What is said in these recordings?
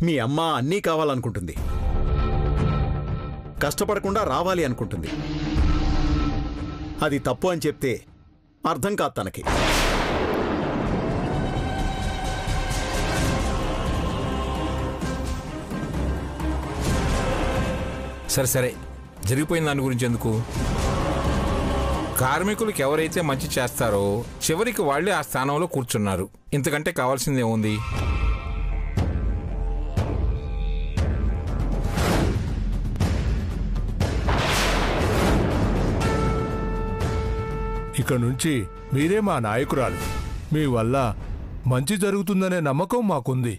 మీ అమ్మ అన్నీ కావాలనుకుంటుంది, కష్టపడకుండా రావాలి అనుకుంటుంది. అది తప్పు అని చెప్తే అర్థం కాదు తనకి. సరే సరే, జరిగిపోయిన దాని గురించి ఎందుకు? కార్మికులకు ఎవరైతే మంచి చేస్తారో చివరికి వాళ్లే ఆ స్థానంలో కూర్చున్నారు. ఇంతకంటే కావాల్సిందేముంది? ఇక నుంచి మీరే మా నాయకురాలు. మీ వల్ల మంచి జరుగుతుందనే నమ్మకం మాకుంది.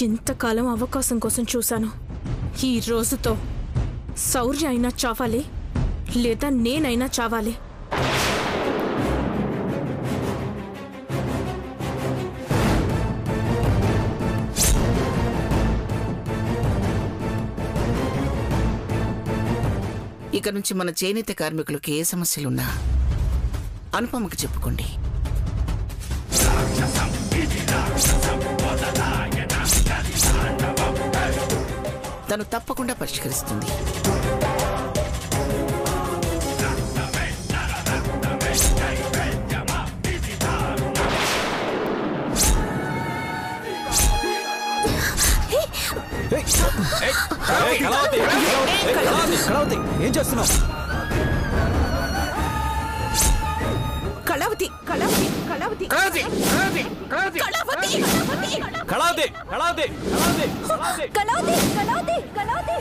ఇంతకాలం అవకాశం కోసం చూశాను. ఈ రోజుతో శౌర్య అయినా చావాలి, లేదా నేనైనా చావాలి. ఇక నుంచి మన చేనేత కార్మికులకు ఏ సమస్యలున్నా అనుపమకి చెప్పుకోండి. తను తప్పకుండా పరిష్కరిస్తుంది. ఏం చేస్తున్నావు? కళావతి కళావతి కళావతి కళావతి కళావతి కళావతి కళావతి కళావతి కళావతి కళావతి.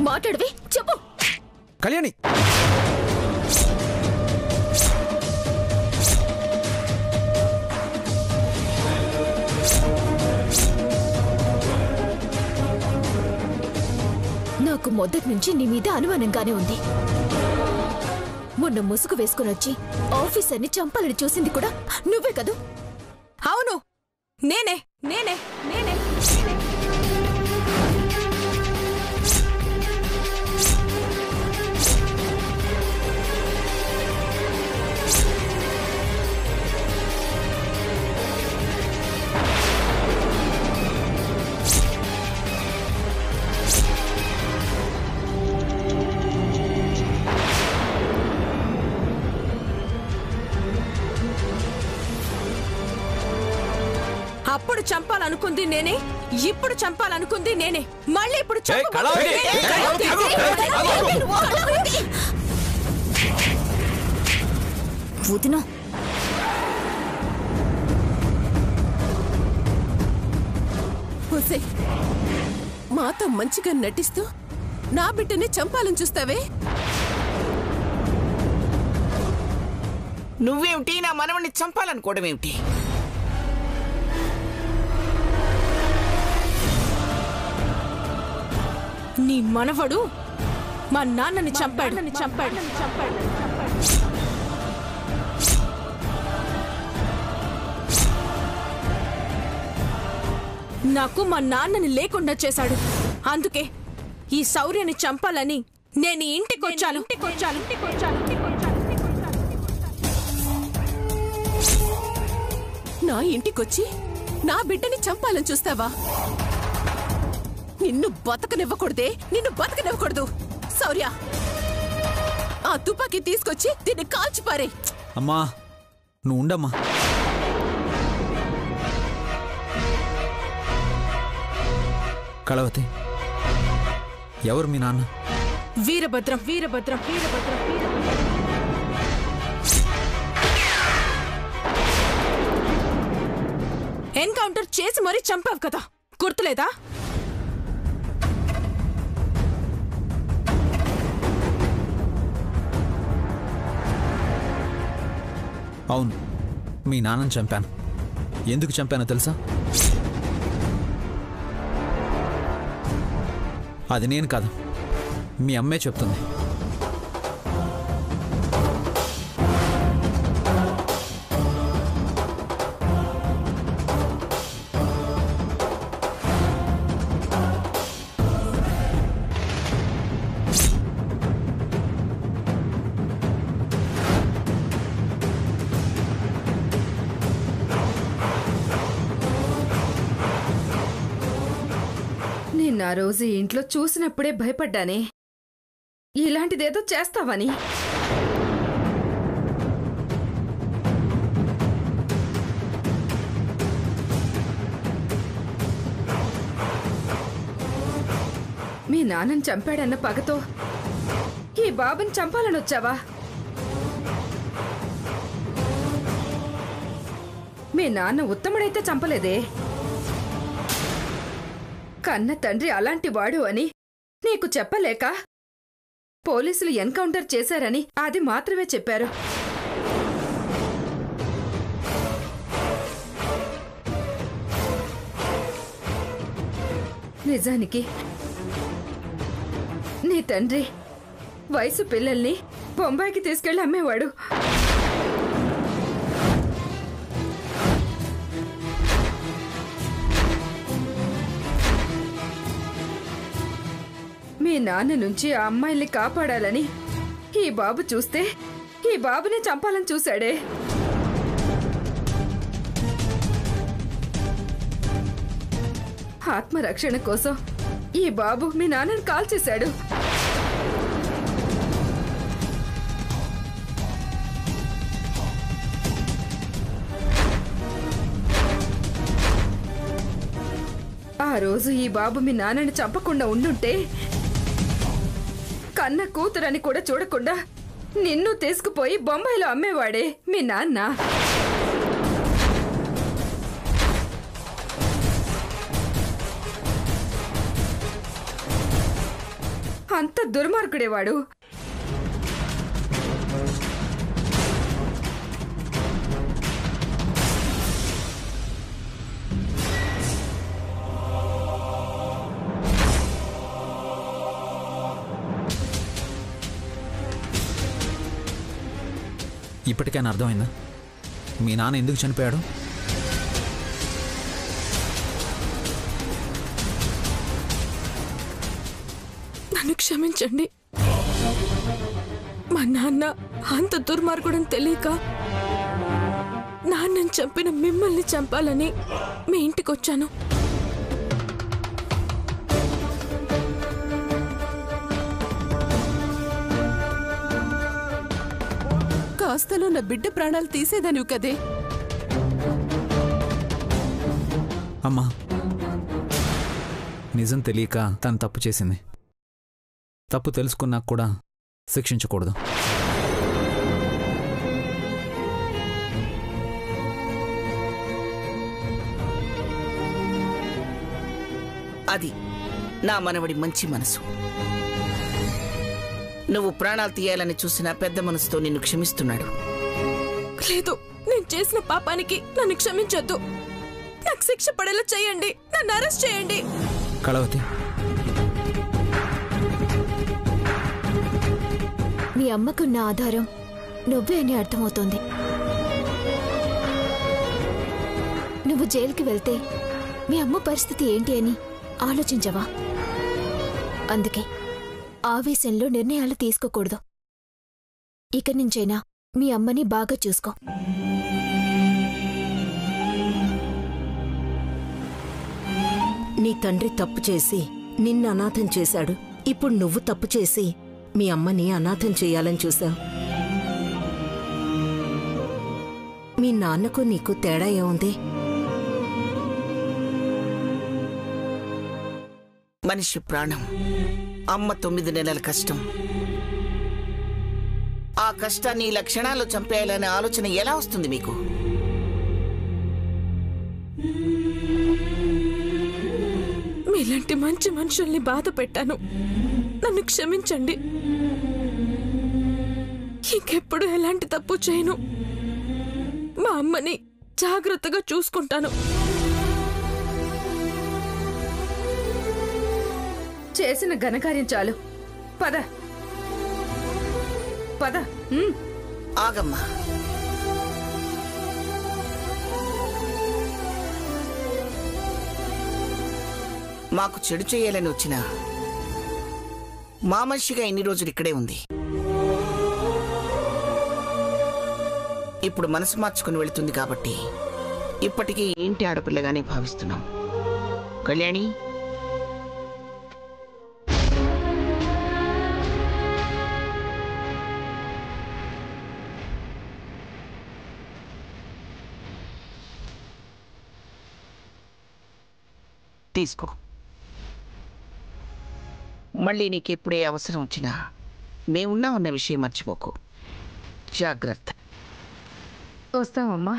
మాట్లాడవే, చెప్పు. కళ్యాణి, నాకు మొదటి నుంచి నీ మీద అనుమానంగానే ఉంది. మొన్న ముసుగు వేసుకుని వచ్చి ఆఫీసర్ని చంపాలని చూసింది కూడా నువ్వే కదూ? అవును, నేనే నేనే నేనే అప్పుడు చంపాలనుకుంది నేనే, ఇప్పుడు చంపాలనుకుంది నేనే. మళ్ళీ ఇప్పుడు వదినా, మాతో మంచిగా నటిస్తూ నా బిడ్డని చంపాలని చూస్తావే? నువ్వేమిటి నా మనవణ్ణి చంపాలనుకోవడం ఏమిటి? నీ మనవడు మా నాన్నని చంపాడు. నాకు మా నాన్నని లేకుండా చేశాడు. అందుకే ఈ శౌర్యని చంపాలని నేను ఇంటికొచ్చాను. నా ఇంటికొచ్చి నా బిడ్డని చంపాలని చూస్తావా? నిన్ను బతకనివ్వకూడదే, నిన్ను బతకనివ్వకూడదు. శౌర్య, ఆ తుపాకీ తీసుకొచ్చి దీన్ని కాల్చిపారే. అమ్మా నువ్వు ఉండమ్మా. కళావతి, ఎవరు మీ నాన్న? వీరభద్రం. ఎన్కౌంటర్ చేసి మరీ చంపావు కదా, గుర్తులేదా? అవును, మీ నాన్నని చంపాను. ఎందుకు చంపానో తెలుసా? అది నేను కాదు, మీ అమ్మే చెప్తుంది. నిన్న ఆ రోజు ఇంట్లో చూసినప్పుడే భయపడ్డానే, ఇలాంటిదేదో చేస్తావని. మీ నాన్నని చంపాడన్న పగతో ఈ బాబుని చంపాలని వచ్చావా? మీ నాన్న ఉత్తముడైతే చంపలేదే. కన్న తండ్రి అలాంటి వాడు అని నీకు చెప్పలేక పోలీసులు ఎన్కౌంటర్ చేశారని అది మాత్రమే చెప్పారు. నిజానికి నీ తండ్రి వయసు పిల్లల్ని బొంబాయికి తీసుకెళ్లి అమ్మేవాడు. మీ నాన్న నుంచి ఆ అమ్మాయిల్ని కాపాడాలని ఈ బాబు చూస్తే ఈ బాబునే చంపాలని చూశాడే. ఆత్మరక్షణ కోసం ఈ బాబు మీ నాన్నని కాల్చేశాడు. ఆ రోజు ఈ బాబు మీ నాన్నని చంపకుండా ఉండుంటే కన్న కూతురని కూడా చూడకుండా నిన్ను తీసుకుపోయి బొంబాయిలో అమ్మేవాడే మీ నాన్న. అంత దుర్మార్గుడేవాడు. ఇప్పటికైనా అర్థమైందా మీ నాన్న ఎందుకు చనిపోయాడు? నన్ను క్షమించండి. మా నాన్న అంత దుర్మార్గుడని తెలియక నాన్నని చంపిన మిమ్మల్ని చంపాలని మీ ఇంటికొచ్చాను. కాస్తలో నా బిడ్డ ప్రాణాలు తీసేదానివి కదే. అమ్మా, నిజం తెలియక తను తప్పు చేసింది. తప్పు తెలుసుకున్నాక కూడా శిక్షించకూడదు. అది నా మనవడి మంచి మనసు. నువ్వు ప్రాణాలు తీయాలని చూసిన పెద్ద మనసుతో నిన్ను క్షమిస్తున్నాడు. లేదు, నేను చేసిన పాపానికి నన్ను క్షమించొద్దు. నాకు శిక్ష పడేలా చేయండి. నన్ను అరెస్ట్ చేయండి. కళావతి, మీ అమ్మకున్న ఆధారం నువ్వే అని అర్థమవుతోంది. నువ్వు జైలుకి వెళ్తే మీ అమ్మ పరిస్థితి ఏంటి అని ఆలోచించవా? అందుకే ఆవేశంలో నిర్ణయాలు తీసుకోకూడదు. ఇక నుంచైనా మీ అమ్మని బాగా చూసుకో. నీ తండ్రి తప్పు చేసి నిన్ను అనాథం చేశాడు. ఇప్పుడు నువ్వు తప్పు చేసి మీ అమ్మని అనాథం చేయాలని చూశావు. మీ నాన్నకు నీకు తేడా ఏముంది? మనిషి ప్రాణం, అమ్మ 9 నెలల కష్టం. ఆ కష్టాన్ని ఇలా క్షణాల్లో చంపేయాలనే ఆలోచన ఎలా వస్తుంది మీకు? మీలాంటి మంచి మనుషుల్ని బాధ పెట్టాను. నన్ను మా అమ్మని జాగ్రత్తగా చూసుకుంటాను. చేసిన ఘనకార్యం చాలు. పద పద. ఆగమ్మా. మాకు చెడు చేయాలని వచ్చిన మా మనిషిగా ఎన్ని రోజులు ఇక్కడే ఉంది. ఇప్పుడు మనసు మార్చుకుని వెళుతుంది కాబట్టి ఇప్పటికీ ఏంటి ఆడపిల్లగానే భావిస్తున్నాం. కళ్యాణి, తీసుకో. మళ్ళీ నీకెప్పుడే అవసరం వచ్చినా మేమున్నామన్న విషయం మర్చిపోకు. జాగ్రత్త. వస్తామమ్మా.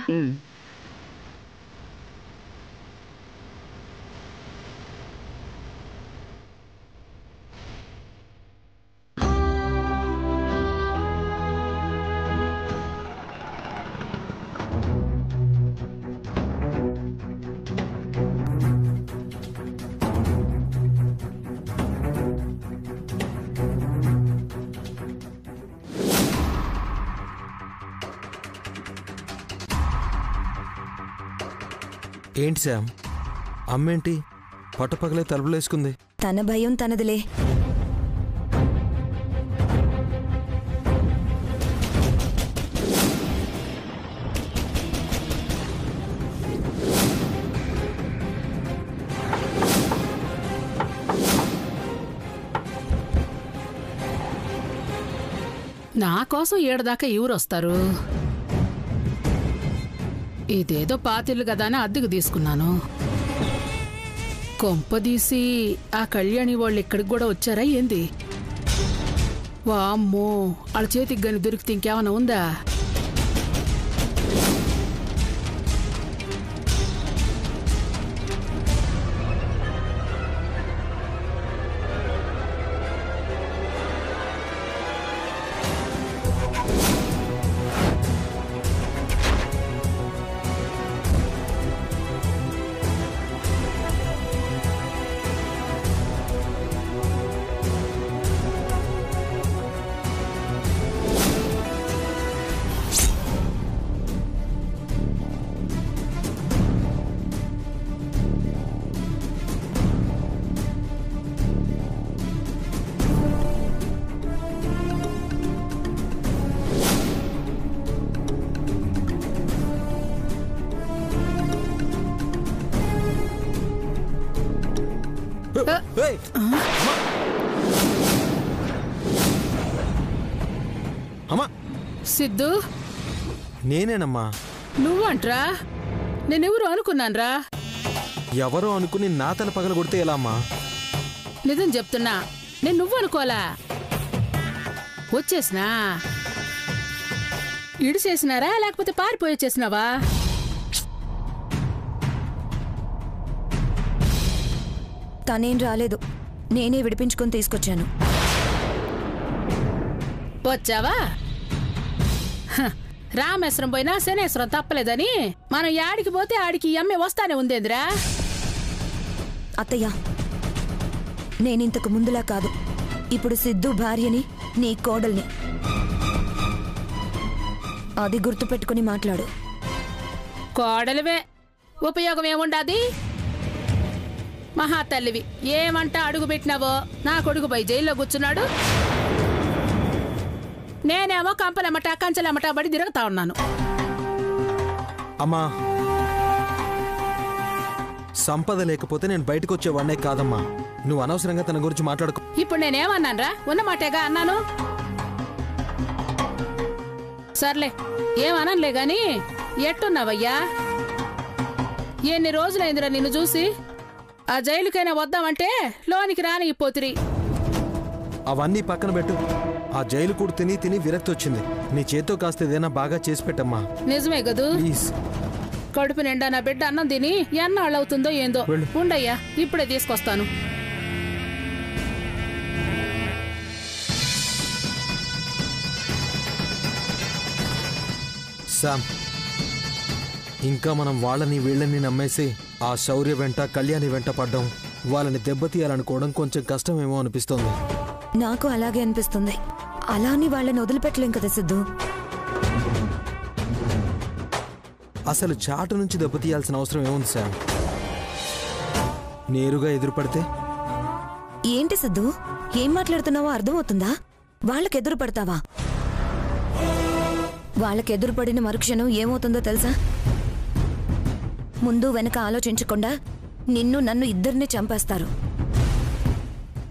ఏంటి శామ్, అమ్మేంటి పట్టపగలే తలుపులేసుకుంది? తన భయం తనదిలే. నా కోసం ఏడదాకా ఎవరొస్తారు? ఇదేదో పాతిళ్ళు కదా అని అద్దెకు తీసుకున్నాను. కొంపదీసి ఆ కళ్యాణి వాళ్ళు ఇక్కడికి కూడా వచ్చారా ఏంది? వామ్మో, వాళ్ళ చేతికి గాని దొరికితే ఇంకేమైనా ఉందా? సిద్ధు, నేనేనమ్మా. నువ్వంట్రా? నేనెవరు అనుకున్నాన్రా? ఎవరో అనుకుని నా తల పగల కొడితే ఎలా అమ్మా? నిజం చెప్తున్నా, నేను నువ్వు అనుకోలా. వచ్చేసినా ఇడిసేసినారా లేకపోతే పారిపోయి వచ్చేసినావా? తనేం రాలేదు, నేనే విడిపించుకొని తీసుకొచ్చాను. వచ్చావా? రామేశ్వరం పోయినా శనేశ్వరం తప్పలేదని మనం యాడికి పోతే ఆడికి అమ్మే వస్తానే ఉందేంద్రా. అత్తయ్య, నేనింతకు ముందులా కాదు. ఇప్పుడు సిద్ధు భార్యని, నీ కోడల్ని. అది గుర్తుపెట్టుకుని మాట్లాడు. కోడలివే, ఉపయోగం ఏముండాది? మహాతల్లివి, ఏమంటా అడుగు పెట్టినావో నా కొడుకు పోయి జైల్లో కూర్చున్నాడు. నేనేమో కంపలమ్మట కంచెలమ్మట బడి తిరుగుతా ఉన్నాను. అమ్మా, సంపద లేకపోతే నేను బయటకు వచ్చేవాడినే కాదమ్మా. నువ్వు అనవసరంగా తన గురించి మాట్లాడుకో. ఇప్పుడు నేనేమన్నానరా? ఉన్నమాటేగా అన్నాను. సర్లే, ఏమనలే గాని ఎట్టున్నావయ్యా? ఎన్ని రోజులైందిరా నిన్ను చూసి? ఆ జైలుకైనా వద్దామంటే లోనికి రానిపోతిరి. అవన్నీ పక్కన పెట్టు. ఆ జైలు కూడా తిని తిని విరక్తి వచ్చింది. నీ చేత్తో కాస్త ఏదైనా బాగా చేసి పెట్టమ్మా. నిజమే కదూ? ప్లీజ్. కడుపు నిండా నా బిడ్డ అన్నం తిని ఎన్నాళ్ళు అవుతుందో ఏందో. ఉండయ్యా, ఇప్పుడే తీసుకొస్తాను. శామ్, ఇంకా మనం వాళ్ళని వీళ్ళని నమ్మేసి ఆ శౌర్య వెంట కళ్యాణి వెంట పడ్డం, వాళ్ళని దెబ్బతీయాలనుకోవడం కొంచెం కష్టమేమో అనిపిస్తోంది. నాకు అలాగే అనిపిస్తుంది. అలా అని వాళ్ళని వదిలిపెట్టలేం కదా సిద్ధు. అసలు చాటు నుంచి దెబ్బతీయాల్సిన అవసరం ఏముంది శామ్? నేరుగా ఎదురుపడితే? ఏంటి సిద్ధు, ఏం మాట్లాడుతున్నావో అర్థమవుతుందా? వాళ్ళకెదురు పడతావా? వాళ్ళకెదురు పడిన మరుక్షణం ఏమవుతుందో తెలుసా? ముందు వెనక ఆలోచించకుండా నిన్ను నన్ను ఇద్దరిని చంపేస్తారు.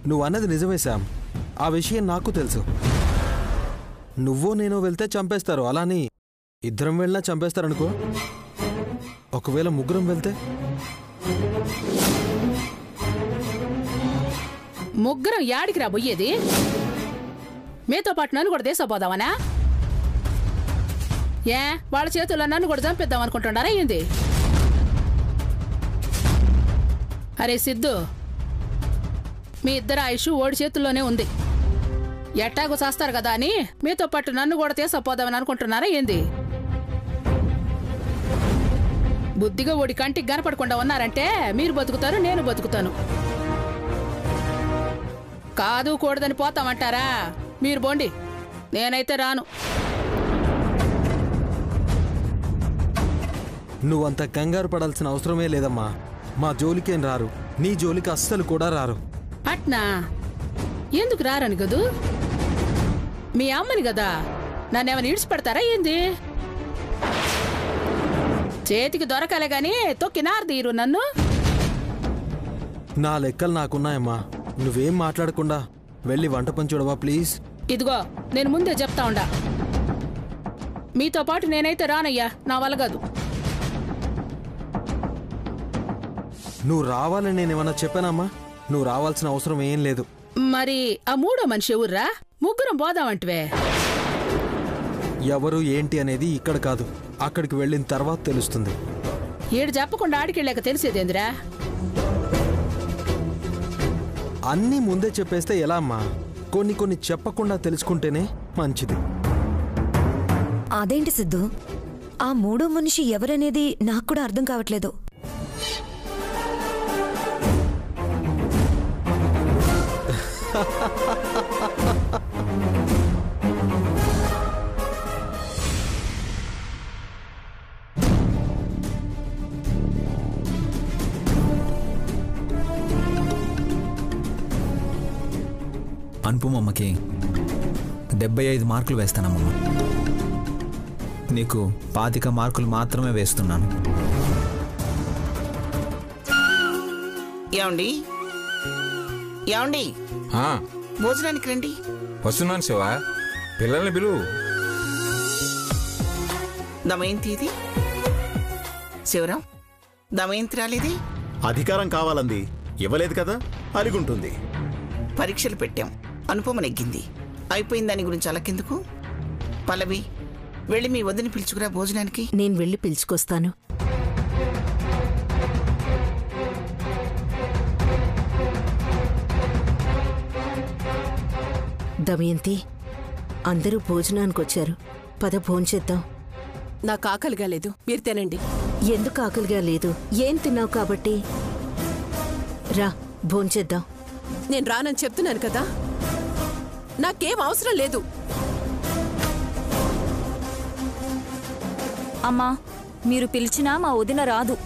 నువ్వు అన్నది నిజమే శామ్, ఆ విషయం నాకు తెలుసు. నువ్వో నేనో వెళ్తే చంపేస్తారు, అలాని ఇద్దరం వెళ్ళినా చంపేస్తారనుకో. ఒకవేళ ముగ్గురం వెళ్తే? ముగ్గురం యాడికి రా బొయ్యేది? మీతో పాటు నన్ను కూడా దేశపోదావనా? ఏ వాళ్ళ చేతుల్లో నన్ను కూడా చంపేద్దాం అనుకుంటున్నారా ఏంది? అరే సిద్ధు, మీ ఇద్దరు ఆయుష్ ఓడి చేతుల్లోనే ఉంది. ఎట్టాగో చేస్తారు కదా అని మీతో పాటు నన్ను కూడా తీసుకుపోదామని అనుకుంటున్నారా ఏంది? బుద్ధిగా ఓడి కంటికి కనపడకుండా ఉన్నారంటే మీరు బతుకుతారు, నేను బతుకుతాను. కాదు కూడదని పోతామంటారా? మీరు బోండి, నేనైతే రాను. నువ్వంత కంగారు పడాల్సిన అవసరమే లేదమ్మా. మా జోలికేం రారు, నీ జోలికి అస్సలు కూడా రారు. అట్నా? ఎందుకు రారని కదూ? మీ అమ్మని కదా, నన్నేమైనా ఇడిచిపెడతారా ఏంది? చేతికి దొరకాలే గాని తొక్కినారు తీరు నన్ను. నా లెక్కలు నాకున్నాయమ్మా, నువ్వేం మాట్లాడకుండా వెళ్ళి వంట పని చూడవా ప్లీజ్? ఇదిగో నేను ముందే చెప్తా ఉండా, మీతో పాటు నేనైతే రానయ్యా, నా వల్ల కాదు. నువ్వు రావాలని నేనేమన్నా చెప్పానమ్మా? నువ్వు రావాల్సిన అవసరం ఏం లేదు. మరి ఆ మూడో మనిషి ఎవర్రా? ముగ్గురం పోదామంటివే. ఎవరు ఏంటి అనేది ఇక్కడ కాదు, అక్కడికి వెళ్ళిన తర్వాత తెలుస్తుంది. ఏడు చెప్పకుండా ఆడికెళ్ళాక తెలిసేదేందిరా? అన్నీ ముందే చెప్పేస్తే ఎలా అమ్మా? కొన్ని చెప్పకుండా తెలుసుకుంటేనే మంచిది. అదేంటి సిద్ధు, ఆ మూడో మనిషి ఎవరనేది నాకు కూడా అర్థం కావట్లేదు. అనుపమమ్మకి 75 మార్కులు వేస్తానమ్మమ్మ. నీకు 25 మార్కులు మాత్రమే వేస్తున్నాను. ఏమండి ఏమండి, భోజనానికి రండి. వస్తున్నాను శివ, పిల్లల్ని పిలువు. దమయంతి ఇది? శివరాం, దమయంతి రాలేదే? అధికారం కావాలంది, ఇవ్వలేదు కదా, అలిగుంటుంది. పరీక్షలు పెట్టాం, అనుపమ నెగ్గింది, అయిపోయింది. దాని గురించి అలకెందుకు? పల్లవి, వెళ్ళి మీ వదిని పిలుచుకురా భోజనానికి. నేను వెళ్ళి పిలుచుకొస్తాను. దమయంతి, అందరూ భోజనానికొచ్చారు, పద భోంచేద్దాం. నాకు ఆకలిగా లేదు, మీరు తినండి. ఎందుకు ఆకలిగా లేదు? ఏం తిన్నావు కాబట్టి? రా భోంచేద్దాం. నేను రానని చెప్తున్నాను కదా, నాకేం అవసరం లేదు. అమ్మా, మీరు పిలిచినా మా వదిన రాదు.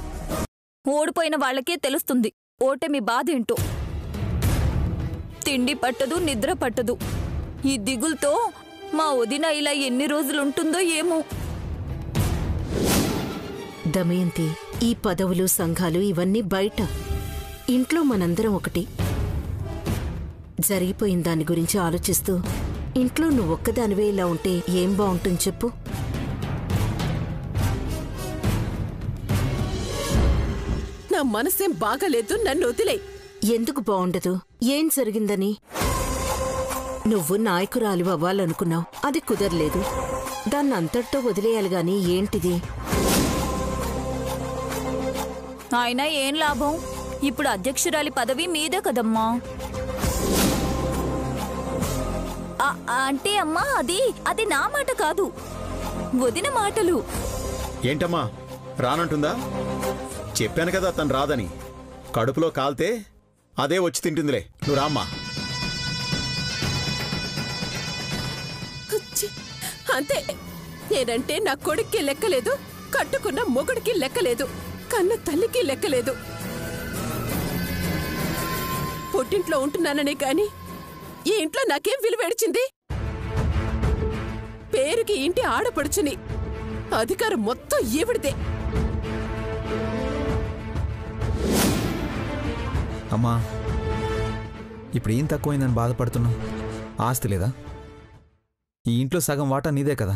ఓడిపోయిన వాళ్ళకే తెలుస్తుంది ఓటమి బాధేంటో. తిండి పట్టదు, నిద్ర పట్టదు. ఈ దిగులతో మా వదిన ఇలా ఎన్ని రోజులుంటుందో ఏమో. దమయంతి, ఈ పదవులు సంఘాలు ఇవన్నీ బయట, ఇంట్లో మనందరం ఒకటి. జరిగిపోయిన దాని గురించి ఆలోచిస్తూ ఇంట్లో నువ్వొక్కదానివే ఇలా ఉంటే ఏం బాగుంటుంది చెప్పు? నా మనసేం బాగాలేదు, నన్ను వదిలే. ఎందుకు బాగుండదు? ఏం జరిగిందని? నువ్వు నాయకురాలు అవ్వాలనుకున్నావు, అది కుదరలేదు. దాన్ని అంతటితో వదిలేయాలి గాని ఏంటిది? అయినా ఏం లాభం? ఇప్పుడు అధ్యక్షురాలి పదవి మీదే కదమ్మా. అంటే అమ్మా, అది నా మాట కాదు, వదిన మాటలు. ఏంటమ్మా రానంటుందా? చెప్పాను కదా తను రాదని. కడుపులో కాల్తే అదే వచ్చి తింటుందిలే. నువ్వు రామ్మా. ఛీ, అంతే. నేనంటే నా కొడుక్కి లెక్కలేదు, కట్టుకున్న మొగుడికి లెక్కలేదు, కన్న తల్లికి లెక్కలేదు. పుట్టింట్లో ఉంటున్నాననే కాని ఈ ఇంట్లో నాకేం విలువేడిచింది? పేరుకి ఇంటి ఆడపడుచుని, అధికారం మొత్తం ఈవిడిదే. అమ్మా, ఇప్పుడు ఏం తక్కువైందని బాధపడుతున్నావు? ఆస్తి లేదా? ఈ ఇంట్లో సగం వాటా నీదే కదా.